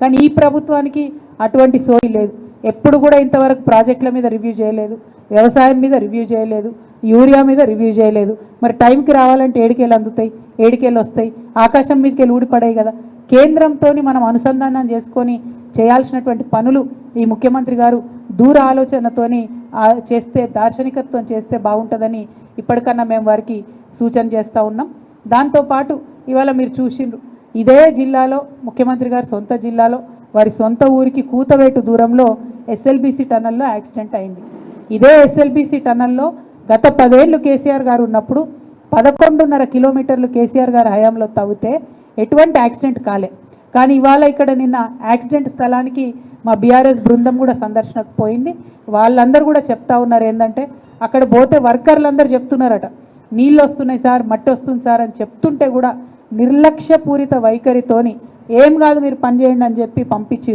కానీ ఈ ప్రభుత్వానికి అటువంటి సోయి లేదు. ఎప్పుడు కూడా ఇంతవరకు ప్రాజెక్టుల మీద రివ్యూ చేయలేదు, వ్యవసాయం మీద రివ్యూ చేయలేదు, యూరియా మీద రివ్యూ చేయలేదు. మరి టైంకి రావాలంటే ఏడికేళ్ళు అందుతాయి, ఏడికేళ్ళు వస్తాయి, ఆకాశం మీదకి వెళ్ళి ఊడిపడాయి కదా. కేంద్రంతో మనం అనుసంధానం చేసుకొని చేయాల్సినటువంటి పనులు ఈ ముఖ్యమంత్రి గారు దూర ఆలోచనతోని చేస్తే, దార్శనికత్వం చేస్తే బాగుంటుందని ఇప్పటికన్నా మేము వారికి సూచన చేస్తూ ఉన్నాం. దాంతోపాటు ఇవాళ మీరు చూసిండ్రు, ఇదే జిల్లాలో ముఖ్యమంత్రి గారు సొంత జిల్లాలో వారి సొంత ఊరికి కూతవేటు దూరంలో ఎస్ఎల్బీసీ టన్నల్లో యాక్సిడెంట్ అయింది. ఇదే ఎస్ఎల్బీసీ టన్నల్లో గత 10 ఏళ్ళు కేసీఆర్ గారు ఉన్నప్పుడు 11.5 కిలోమీటర్లు కేసీఆర్ గారు హయాంలో తవ్వితే ఎటువంటి యాక్సిడెంట్ కాలే. కానీ ఇవాళ ఇక్కడ నిన్న యాక్సిడెంట్ స్థలానికి మా బీఆర్ఎస్ బృందం కూడా సందర్శనకు పోయింది. వాళ్ళందరూ కూడా చెప్తా ఉన్నారు ఏంటంటే, అక్కడ పోతే వర్కర్లందరూ చెప్తున్నారట, నీళ్ళు వస్తున్నాయి సార్, మట్టి వస్తుంది సార్ అని చెప్తుంటే కూడా నిర్లక్ష్యపూరిత వైఖరితోని ఏం కాదు మీరు పని చేయండి అని చెప్పి పంపించి